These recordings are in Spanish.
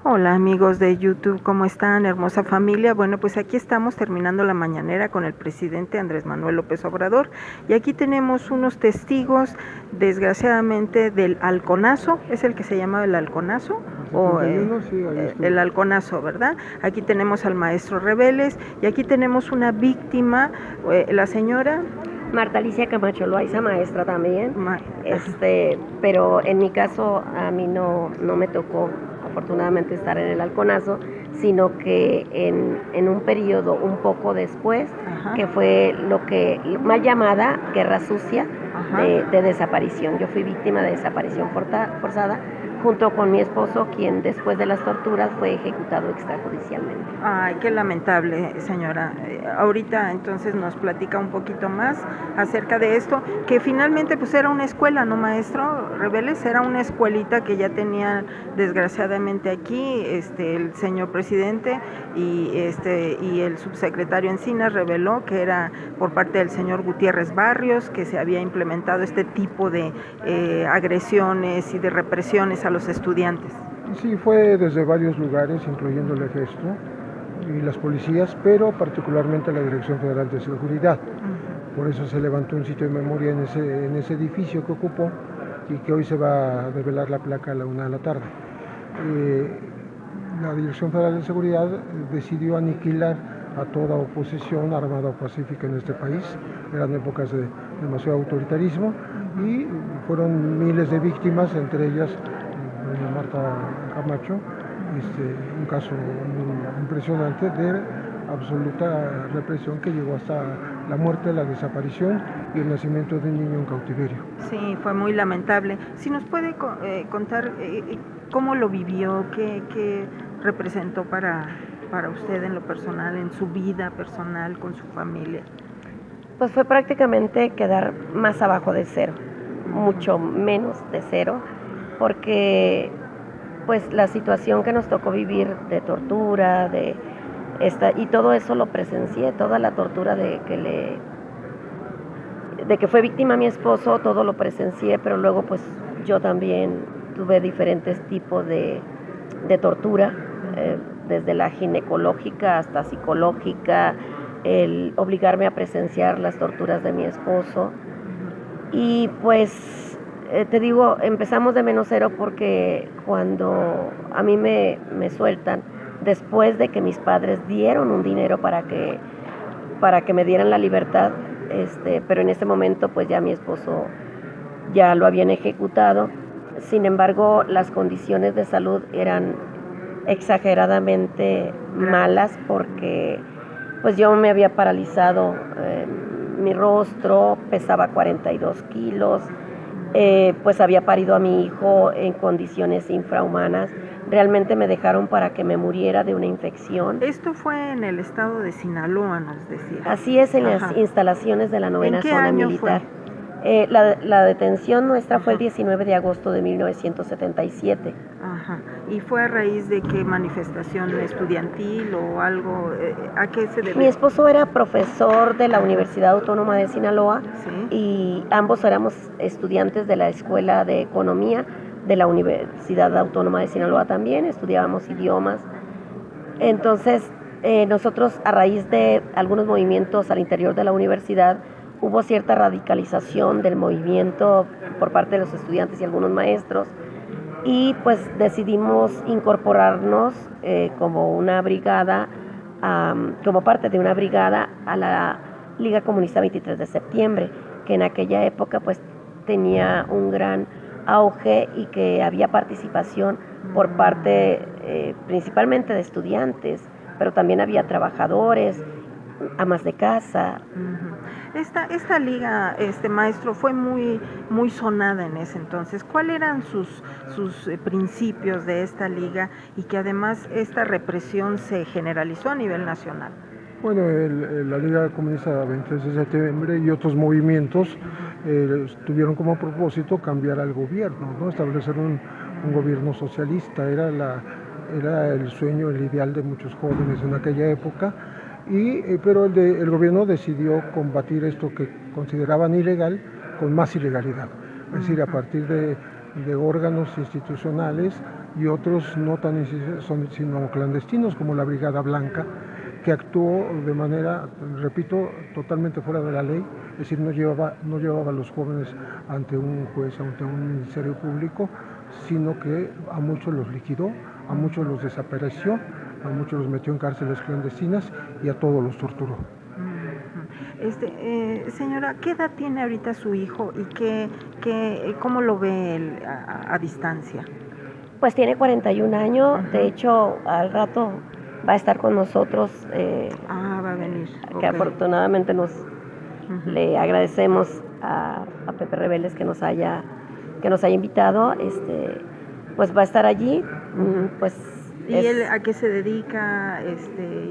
Hola amigos de YouTube, ¿cómo están? Hermosa familia. Bueno, pues aquí estamos terminando la mañanera con el presidente Andrés Manuel López Obrador y aquí tenemos unos testigos, desgraciadamente, del halconazo. ¿Es el que se llama el halconazo? O Sí, ahí el halconazo, ¿verdad? Aquí tenemos al maestro Rebeles y aquí tenemos una víctima, la señora Marta Alicia Camacho Loaiza, maestra también, Ma pero en mi caso a mí no me tocó afortunadamente estar en el halconazo, sino que en un periodo un poco después, Ajá. que fue lo que mal llamada guerra sucia de desaparición. Yo fui víctima de desaparición forzada junto con mi esposo, quien después de las torturas fue ejecutado extrajudicialmente. Ay, qué lamentable, señora. Ahorita entonces nos platica un poquito más acerca de esto, que finalmente pues era una escuela, ¿no, maestro Rebeles? Era una escuelita que ya tenía desgraciadamente aquí el señor presidente y el subsecretario Encinas reveló que era por parte del señor Gutiérrez Barrios, que se había implementado este tipo de agresiones y de represiones a los estudiantes. Sí, fue desde varios lugares, incluyendo el Ejército y las policías, pero particularmente la Dirección Federal de Seguridad. Por eso se levantó un sitio de memoria en ese edificio que ocupó y que hoy se va a develar la placa a la 1 de la tarde. La Dirección Federal de Seguridad decidió aniquilar a toda oposición armada o pacífica en este país. Eran épocas de demasiado autoritarismo y fueron miles de víctimas, entre ellas doña Marta Camacho, un caso muy impresionante de absoluta represión que llegó hasta la muerte, la desaparición y el nacimiento de un niño en cautiverio. Sí, fue muy lamentable. Si nos puede contar cómo lo vivió, qué representó para usted en lo personal, en su vida personal, con su familia. Pues fue prácticamente quedar más abajo de cero, mucho menos de cero, porque pues la situación que nos tocó vivir de tortura, y todo eso lo presencié, toda la tortura de que fue víctima mi esposo, todo lo presencié, pero luego pues yo también tuve diferentes tipos de tortura, desde la ginecológica hasta psicológica, el obligarme a presenciar las torturas de mi esposo. Y pues te digo, empezamos de menos cero porque cuando a mí me sueltan, después de que mis padres dieron un dinero para que me dieran la libertad, pero en ese momento pues ya mi esposo ya lo habían ejecutado. Sin embargo, las condiciones de salud eran exageradamente malas porque pues yo me había paralizado mi rostro, pesaba 42 kilos, pues había parido a mi hijo en condiciones infrahumanas. Realmente me dejaron para que me muriera de una infección. Esto fue en el estado de Sinaloa, nos decía. Así es, en las instalaciones de la 9ª Zona Militar. La detención nuestra fue el 19 de agosto de 1977. Ajá. ¿Y fue a raíz de qué manifestación estudiantil o algo? ¿A qué se debe? Mi esposo era profesor de la Universidad Autónoma de Sinaloa. ¿Sí? Y ambos éramos estudiantes de la Escuela de Economía de la Universidad Autónoma de Sinaloa también, estudiábamos idiomas. Entonces, nosotros a raíz de algunos movimientos al interior de la universidad, hubo cierta radicalización del movimiento por parte de los estudiantes y algunos maestros, y pues decidimos incorporarnos como una brigada, como parte de una brigada a la Liga Comunista 23 de septiembre, que en aquella época pues tenía un gran auge y que había participación por parte principalmente de estudiantes, pero también había trabajadores, amas de casa. Esta liga, maestro, fue muy sonada en ese entonces. ¿Cuáles eran sus principios de esta liga y que además esta represión se generalizó a nivel nacional? Bueno, la Liga Comunista 23 de septiembre y otros movimientos tuvieron como propósito cambiar al gobierno, ¿no? Establecer un gobierno socialista. Era el sueño, el ideal de muchos jóvenes en aquella época. Pero el gobierno decidió combatir esto que consideraban ilegal con más ilegalidad, es decir, a partir de órganos institucionales y otros no tan sino clandestinos, como la Brigada Blanca, que actuó de manera, repito, totalmente fuera de la ley, es decir, no llevaba a los jóvenes ante un juez, ante un ministerio público, sino que a muchos los liquidó, a muchos los desapareció, a muchos los metió en cárceles clandestinas y a todos los torturó. Señora, ¿qué edad tiene ahorita su hijo y cómo lo ve él a distancia? Pues tiene 41 años, de hecho al rato va a estar con nosotros. Va a venir. Que afortunadamente le agradecemos a Pepe Rebeles que nos haya invitado, pues va a estar allí, pues. ¿Y él a qué se dedica?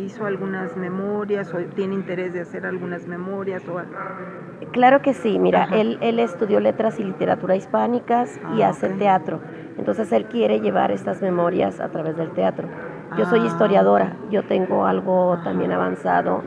¿Hizo algunas memorias o tiene interés de hacer algunas memorias? Claro que sí, mira, él estudió letras y literatura hispánicas y hace teatro, entonces él quiere llevar estas memorias a través del teatro. Yo soy historiadora, yo tengo algo también avanzado,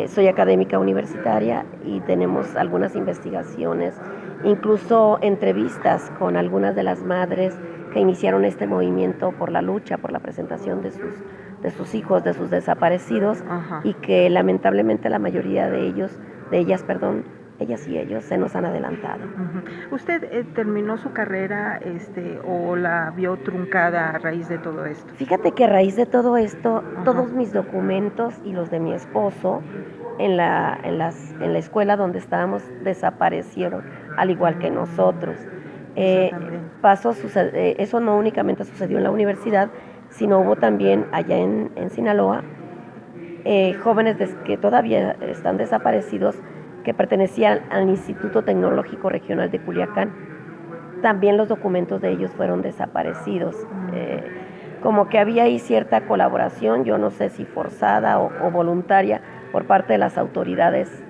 soy académica universitaria y tenemos algunas investigaciones, incluso entrevistas con algunas de las madres que iniciaron este movimiento por la lucha, por la presentación de sus hijos, de sus desaparecidos, y que lamentablemente la mayoría de ellas y ellos se nos han adelantado. ¿Usted terminó su carrera o la vio truncada a raíz de todo esto? Fíjate que a raíz de todo esto, todos mis documentos y los de mi esposo en la escuela donde estábamos desaparecieron, al igual que nosotros. Eso no únicamente sucedió en la universidad, sino hubo también allá en Sinaloa jóvenes que todavía están desaparecidos, que pertenecían al Instituto Tecnológico Regional de Culiacán. También los documentos de ellos fueron desaparecidos. Como que había ahí cierta colaboración, yo no sé si forzada o voluntaria, por parte de las autoridades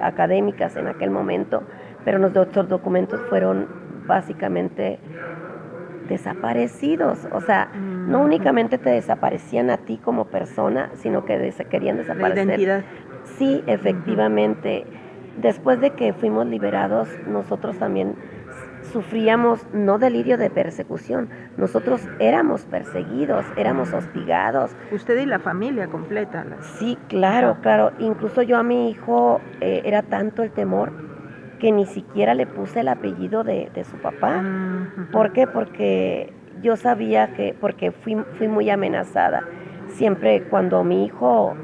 académicas en aquel momento, pero nuestros documentos fueron básicamente desaparecidos. O sea, no únicamente te desaparecían a ti como persona, sino que querían desaparecer. La identidad. Sí, efectivamente. Después de que fuimos liberados, nosotros también sufríamos no delirio de persecución, nosotros éramos perseguidos, éramos hostigados. Usted y la familia completa. Sí, claro, incluso yo a mi hijo era tanto el temor que ni siquiera le puse el apellido de su papá. ¿Por qué? Porque yo sabía porque fui muy amenazada. Siempre cuando mi hijo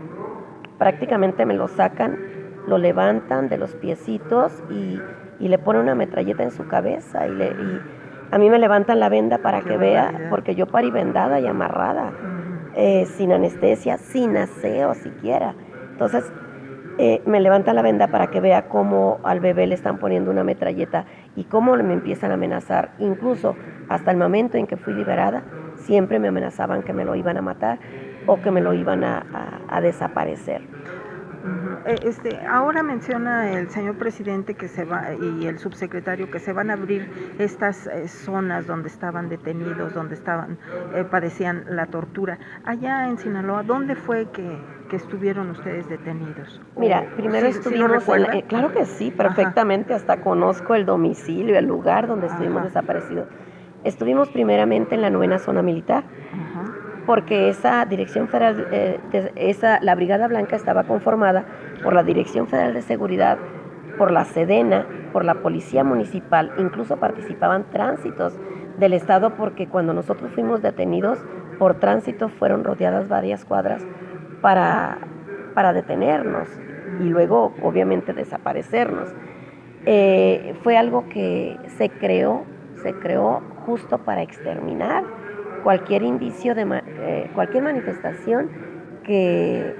prácticamente me lo sacan, lo levantan de los piecitos y le ponen una metralleta en su cabeza y a mí me levantan la venda para que vea, porque yo parí vendada y amarrada, sin anestesia, sin aseo siquiera. Entonces me levantan la venda para que vea cómo al bebé le están poniendo una metralleta y cómo me empiezan a amenazar. Incluso hasta el momento en que fui liberada, siempre me amenazaban que me lo iban a matar o que me lo iban a desaparecer. Ahora menciona el señor presidente que se va y el subsecretario que se van a abrir estas zonas donde estaban detenidos, donde padecían la tortura. Allá en Sinaloa, ¿dónde fue que estuvieron ustedes detenidos? Mira, primero estuvimos claro que sí, perfectamente, hasta conozco el domicilio, el lugar donde estuvimos desaparecidos. Estuvimos primeramente en la 9ª Zona Militar, porque esa Dirección Federal, la Brigada Blanca estaba conformada por la Dirección Federal de Seguridad, por la Sedena, por la Policía Municipal, incluso participaban tránsitos del Estado, porque cuando nosotros fuimos detenidos por tránsito fueron rodeadas varias cuadras para detenernos y luego obviamente desaparecernos. Fue algo que se creó justo para exterminar cualquier indicio cualquier manifestación que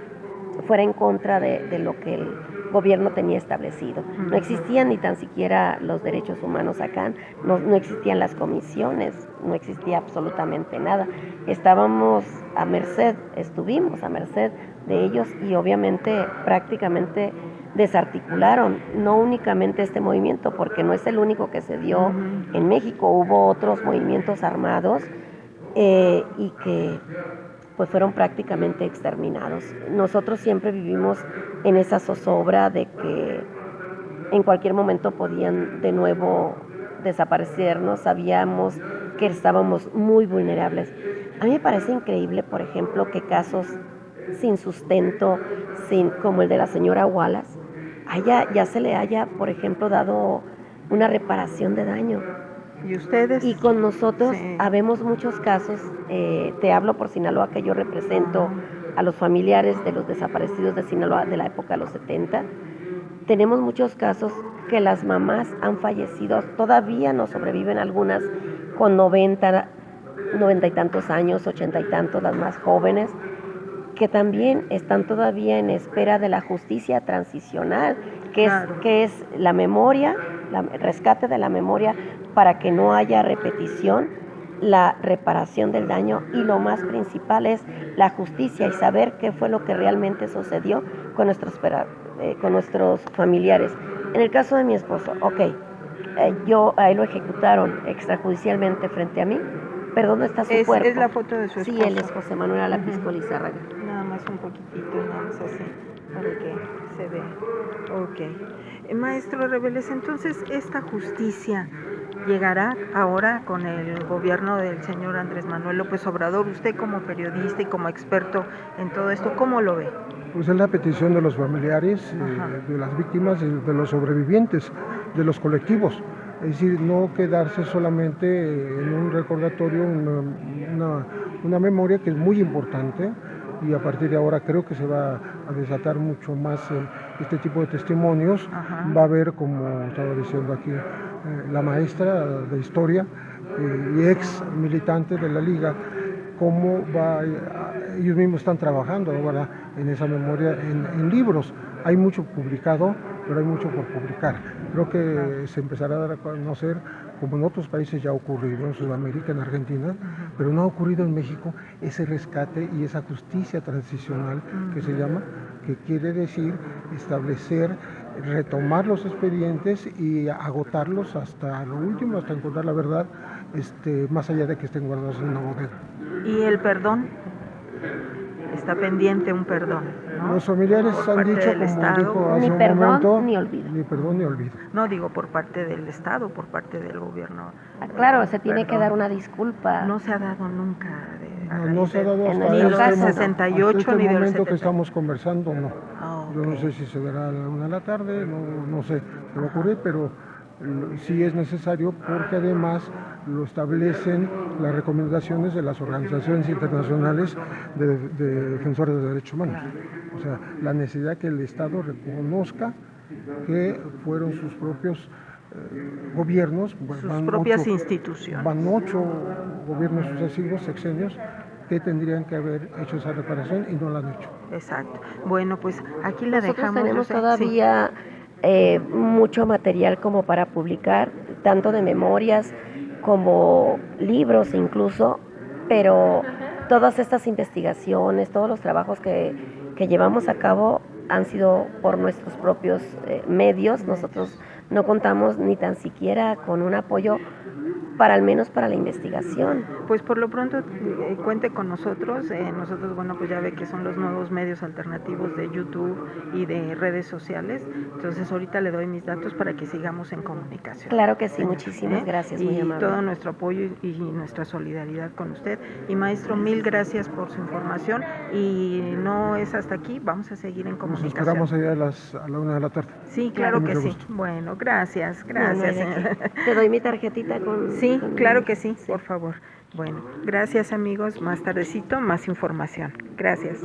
fuera en contra de lo que el gobierno tenía establecido. No existían ni tan siquiera los derechos humanos acá, no existían las comisiones, no existía absolutamente nada. Estuvimos a merced de ellos y obviamente prácticamente desarticularon, no únicamente este movimiento, porque no es el único que se dio en México, hubo otros movimientos armados y que pues fueron prácticamente exterminados. Nosotros siempre vivimos en esa zozobra de que en cualquier momento podían de nuevo desaparecernos. Sabíamos que estábamos muy vulnerables. A mí me parece increíble, por ejemplo, que casos sin sustento, como el de la señora Wallace, ya se le haya, por ejemplo, dado una reparación de daño. ¿Y ustedes? Y con nosotros habemos muchos casos, te hablo por Sinaloa, que yo represento a los familiares de los desaparecidos de Sinaloa de la época de los 70. Tenemos muchos casos que las mamás han fallecido, todavía no sobreviven algunas con 90 y tantos años, 80 y tantos, las más jóvenes, que también están todavía en espera de la justicia transicional, que es la memoria, el rescate de la memoria para que no haya repetición, la reparación del daño y lo más principal es la justicia y saber qué fue lo que realmente sucedió con nuestros familiares. En el caso de mi esposo, a él lo ejecutaron extrajudicialmente frente a mí, pero ¿dónde está su cuerpo? Es la foto de su esposo. Sí, él es José Manuel Alapisco Lizárraga. Nada más un poquitito, nada más así, para que se vea. Maestro Reveles, entonces esta justicia llegará ahora con el gobierno del señor Andrés Manuel López Obrador. Usted como periodista y como experto en todo esto, ¿cómo lo ve? Pues es la petición de los familiares, de las víctimas, de los sobrevivientes, de los colectivos. Es decir, no quedarse solamente en un recordatorio, una memoria que es muy importante, y a partir de ahora creo que se va a desatar mucho más este tipo de testimonios. Va a haber, como estaba diciendo aquí, la maestra de historia y ex militante de la Liga, cómo ellos mismos están trabajando ahora en esa memoria en libros. Hay mucho publicado, pero hay mucho por publicar. Creo que se empezará a dar a conocer, como en otros países ya ha ocurrido, en Sudamérica, en Argentina, pero no ha ocurrido en México, ese rescate y esa justicia transicional que se llama, que quiere decir establecer, retomar los expedientes y agotarlos hasta lo último, hasta encontrar la verdad, más allá de que estén guardados en una bodega. ¿Y el perdón? Está pendiente un perdón, ¿no? Los familiares han dicho, como dijo hace un momento, ni olvido. Ni perdón ni olvido. No, digo por parte del Estado, por parte del gobierno. Claro, se tiene que dar una disculpa. No se ha dado nunca. No se ha dado hasta ni del 68 hasta ni del 70. momento que estamos conversando, no. Yo no sé si se dará a la 1 de la tarde, no sé qué va a ocurrir, pero sí es necesario, porque además lo establecen las recomendaciones de las organizaciones internacionales de defensores de derechos humanos. O sea, la necesidad que el Estado reconozca que fueron sus propios gobiernos, sus propias instituciones. Van 8 gobiernos sucesivos, sexenios, que tendrían que haber hecho esa reparación y no la han hecho. Exacto. Bueno, pues aquí la Nosotros dejamos. Tenemos todavía mucho material como para publicar, tanto de memorias como libros incluso, pero todas estas investigaciones, todos los trabajos que llevamos a cabo han sido por nuestros propios medios. Nosotros no contamos ni tan siquiera con un apoyo al menos para la investigación. Pues por lo pronto cuente con nosotros. Nosotros, bueno, pues ya ve que son los nuevos medios alternativos de YouTube y de redes sociales. Entonces ahorita le doy mis datos para que sigamos en comunicación. Claro que sí, muchísimas gracias, muy amable. Y todo nuestro apoyo y nuestra solidaridad con usted. Y maestro, mil gracias por su información. Y no es hasta aquí, vamos a seguir en comunicación. Nos esperamos allá a la 1 de la tarde. Sí, claro que sí. Bueno, gracias, señora. Te doy mi tarjetita con... Sí, claro que sí, por favor. Bueno, gracias amigos, más tardecito, más información. Gracias.